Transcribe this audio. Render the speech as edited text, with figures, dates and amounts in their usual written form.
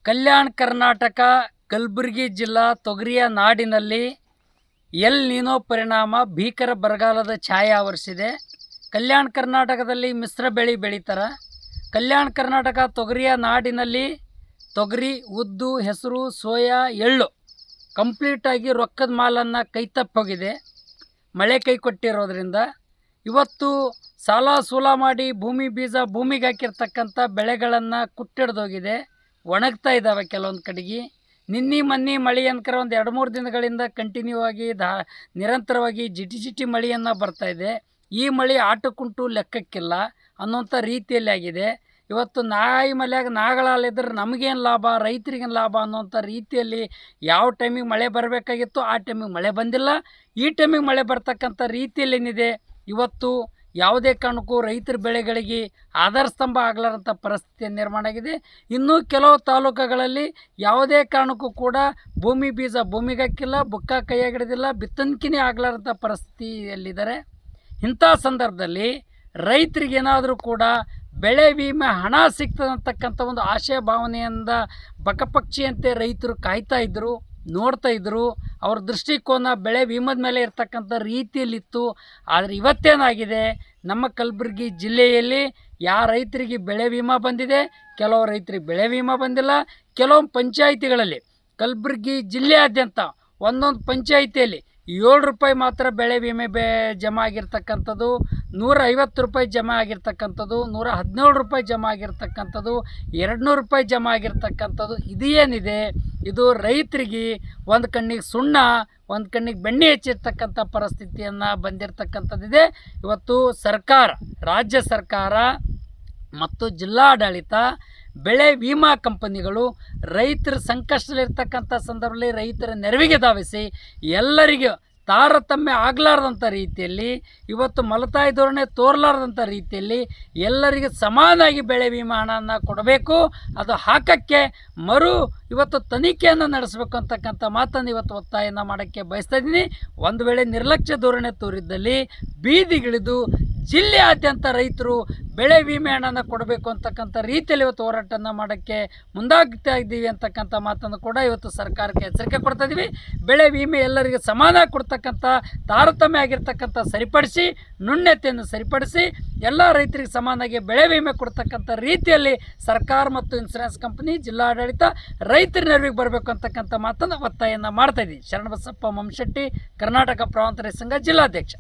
ಕಲ್ಯಾಣ ಕರ್ನಾಟಕ ಕಲಬುರಗಿ ಜಿಲ್ಲಾ ತೊಗರಿಯ ನಾಡಿನಲ್ಲಿ ಎಲ್ ನೀನೋ ಪರಿಣಾಮ ಭೀಕರ ಬರಗಾಲದ ಛಾಯೆ ಆವರಿಸಿದೆ. ಕಲ್ಯಾಣ ಕರ್ನಾಟಕದಲ್ಲಿ ಮಿಶ್ರ ಬೆಳೆ ಬೆಳೀತಾರೆ. ಕಲ್ಯಾಣ ಕರ್ನಾಟಕ ತೊಗರಿಯ ನಾಡಿನಲ್ಲಿ ತೊಗರಿ, ಉದ್ದು, ಹೆಸರು, ಸೋಯಾ, ಎಳ್ಳು ಕಂಪ್ಲೀಟಾಗಿ ರೊಕ್ಕದ ಮಾಲನ್ನು ಕೈತಪ್ಪೋಗಿದೆ. ಮಳೆ ಕೈ ಕೊಟ್ಟಿರೋದ್ರಿಂದ ಇವತ್ತು ಸಾಲ ಸೂಲ ಮಾಡಿ ಭೂಮಿ ಬೀಜ ಭೂಮಿಗೆ ಹಾಕಿರ್ತಕ್ಕಂಥ ಬೆಳೆಗಳನ್ನು ಕುಟ್ಟಿಡ್ದೋಗಿದೆ, ಒಣಗ್ತಾ ಇದ್ದಾವೆ ಕೆಲವೊಂದು ಕಡೆಗೆ. ನಿನ್ನೆ ಮೊನ್ನೆ ಮಳೆ ಅನ್ಕರ ಒಂದು 2-3 ದಿನಗಳಿಂದ ಕಂಟಿನ್ಯೂ ಆಗಿ ನಿರಂತರವಾಗಿ ಜಿಟಿ ಮಳೆಯನ್ನು ಬರ್ತಾ ಇದೆ. ಈ ಮಳೆ ಆಟಕ್ಕುಂಟು ಲೆಕ್ಕಕ್ಕಿಲ್ಲ ಅನ್ನೋಂಥ ರೀತಿಯಲ್ಲಿ ಆಗಿದೆ. ಇವತ್ತು ನಾಯಿ ಮಲೆಯಾಗ ನಾಗಳಾಲಿದ್ರೆ ನಮಗೇನು ಲಾಭ, ರೈತರಿಗೇನು ಲಾಭ ಅನ್ನೋಂಥ ರೀತಿಯಲ್ಲಿ ಯಾವ ಟೈಮಿಗೆ ಮಳೆ ಬರಬೇಕಾಗಿತ್ತು ಆ ಟೈಮಿಗೆ ಮಳೆ ಬಂದಿಲ್ಲ. ಈ ಟೈಮಿಗೆ ಮಳೆ ಬರ್ತಕ್ಕಂಥ ರೀತಿಯಲ್ಲಿ ಏನಿದೆ, ಇವತ್ತು ಯಾವುದೇ ಕಾರಣಕ್ಕೂ ರೈತರ ಬೆಳೆಗಳಿಗೆ ಆಧಾರ ಸ್ತಂಭ ಆಗಲಾರಂಥ ಪರಿಸ್ಥಿತಿ ನಿರ್ಮಾಣ ಆಗಿದೆ. ಇನ್ನೂ ಕೆಲವು ತಾಲೂಕುಗಳಲ್ಲಿ ಯಾವುದೇ ಕಾರಣಕ್ಕೂ ಕೂಡ ಭೂಮಿ ಬೀಜ ಭೂಮಿಗೆ ಹಾಕಿಲ್ಲ, ಬುಕ್ಕ ಕೈಯಾಗಿಡೋದಿಲ್ಲ, ಬಿತ್ತನ್ಕಿನೇ ಆಗಲಾರಂಥ ಪರಿಸ್ಥಿತಿಯಲ್ಲಿದ್ದಾರೆ. ಇಂಥ ಸಂದರ್ಭದಲ್ಲಿ ರೈತರಿಗೇನಾದರೂ ಕೂಡ ಬೆಳೆ ವಿಮೆ ಹಣ ಸಿಗ್ತದಂತಕ್ಕಂಥ ಒಂದು ಆಶಯ ಭಾವನೆಯಿಂದ ಬಕಪಕ್ಷಿಯಂತೆ ರೈತರು ಕಾಯ್ತಾ ಇದ್ದರು, ನೋಡ್ತಾ ಇದ್ದರು. ಅವ್ರ ದೃಷ್ಟಿಕೋನ ಬೆಳೆ ವಿಮದ ಮೇಲೆ ಇರ್ತಕ್ಕಂಥ ರೀತಿಯಲ್ಲಿತ್ತು. ಆದರೆ ಇವತ್ತೇನಾಗಿದೆ, ನಮ್ಮ ಕಲಬುರಗಿ ಜಿಲ್ಲೆಯಲ್ಲಿ ರೈತರಿಗೆ ಬೆಳೆ ವಿಮಾ ಬಂದಿದೆ, ಕೆಲವು ರೈತರಿಗೆ ಬೆಳೆ ವಿಮಾ ಬಂದಿಲ್ಲ. ಕೆಲವು ಪಂಚಾಯಿತಿಗಳಲ್ಲಿ ಕಲಬುರಗಿ ಜಿಲ್ಲೆಯಾದ್ಯಂತ ಒಂದೊಂದು ಪಂಚಾಯಿತಿಯಲ್ಲಿ 7 ರೂಪಾಯಿ ಮಾತ್ರ ಬೆಳೆ ವಿಮೆ ಜಮಾ ಆಗಿರ್ತಕ್ಕಂಥದ್ದು, 150 ರೂಪಾಯಿ ಜಮಾ ಆಗಿರ್ತಕ್ಕಂಥದ್ದು, 117 ರೂಪಾಯಿ ಜಮಾ ಆಗಿರ್ತಕ್ಕಂಥದ್ದು, 200 ರೂಪಾಯಿ ಜಮಾ ಆಗಿರ್ತಕ್ಕಂಥದ್ದು. ಇದು ಏನಿದೆ, ಇದು ರೈತರಿಗೆ ಒಂದು ಕಣ್ಣಿಗೆ ಸುಣ್ಣ ಒಂದು ಕಣ್ಣಿಗೆ ಬೆಣ್ಣೆ ಹೆಚ್ಚಿರ್ತಕ್ಕಂಥ ಪರಿಸ್ಥಿತಿಯನ್ನು ಬಂದಿರತಕ್ಕಂಥದ್ದಿದೆ. ಇವತ್ತು ಸರ್ಕಾರ, ರಾಜ್ಯ ಸರ್ಕಾರ ಮತ್ತು ಜಿಲ್ಲಾಡಳಿತ, ಬೆಳೆ ವಿಮಾ ಕಂಪನಿಗಳು ರೈತರ ಸಂಕಷ್ಟದಲ್ಲಿರ್ತಕ್ಕಂಥ ಸಂದರ್ಭದಲ್ಲಿ ರೈತರ ನೆರವಿಗೆ ಧಾವಿಸಿ ಎಲ್ಲರಿಗೂ ತಾರತಮ್ಯ ಆಗಲಾರ್ದಂಥ ರೀತಿಯಲ್ಲಿ, ಇವತ್ತು ಮಲತಾಯಿ ಧೋರಣೆ ತೋರಲಾರ್ದಂಥ ರೀತಿಯಲ್ಲಿ ಎಲ್ಲರಿಗೂ ಸಮಾನಾಗಿ ಬೆಳೆ ವಿಮಾ ಹಣವನ್ನು ಕೊಡಬೇಕು. ಅದು ಹಾಕಕ್ಕೆ ಇವತ್ತು ತನಿಖೆಯನ್ನು ನಡೆಸಬೇಕು ಅಂತಕ್ಕಂಥ ಮಾತನ್ನು ಇವತ್ತು ಒತ್ತಾಯನ ಮಾಡೋಕ್ಕೆ ಬಯಸ್ತಾ ಇದ್ದೀನಿ. ಒಂದು ವೇಳೆ ನಿರ್ಲಕ್ಷ್ಯ ಧೋರಣೆ ತೋರಿದ್ದಲ್ಲಿ ಬೀದಿಗಿಳಿದು ಜಿಲ್ಲೆಯಾದ್ಯಂತ ರೈತರು ಬೆಳೆ ವಿಮೆ ಹಣನ ಕೊಡಬೇಕು ಅಂತಕ್ಕಂಥ ರೀತಿಯಲ್ಲಿ ಇವತ್ತು ಹೋರಾಟವನ್ನು ಮಾಡೋಕ್ಕೆ ಮುಂದಾಗ್ತಾ ಇದ್ದೀವಿ ಅಂತಕ್ಕಂಥ ಮಾತನ್ನು ಕೂಡ ಇವತ್ತು ಸರ್ಕಾರಕ್ಕೆ ಎಚ್ಚರಿಕೆ ಕೊಡ್ತಾ ಇದ್ದೀವಿ. ಬೆಳೆ ವಿಮೆ ಎಲ್ಲರಿಗೆ ಸಮಾನ ಕೊಡ್ತಕ್ಕಂಥ ತಾರತಮ್ಯ ಆಗಿರ್ತಕ್ಕಂಥ ಸರಿಪಡಿಸಿ, ನ್ಯೂನತೆಯನ್ನು ಸರಿಪಡಿಸಿ ಎಲ್ಲ ರೈತರಿಗೆ ಸಮಾನಾಗಿ ಬೆಳೆ ವಿಮೆ ಕೊಡ್ತಕ್ಕಂಥ ರೀತಿಯಲ್ಲಿ ಸರ್ಕಾರ ಮತ್ತು ಇನ್ಸೂರೆನ್ಸ್ ಕಂಪನಿ, ಜಿಲ್ಲಾಡಳಿತ ರೈತರ ನೆರವಿಗೆ ಬರಬೇಕು ಅಂತಕ್ಕಂಥ ಮಾತನ್ನು ಒತ್ತಾಯವನ್ನು ಮಾಡ್ತಾ ಇದ್ದೀವಿ. ಶರಣಬಸಪ್ಪ ಮಮ್ಮಶೆಟ್ಟಿ, ಕರ್ನಾಟಕ ಪ್ರಾಂತ ರೈತ ಸಂಘ ಜಿಲ್ಲಾಧ್ಯಕ್ಷ.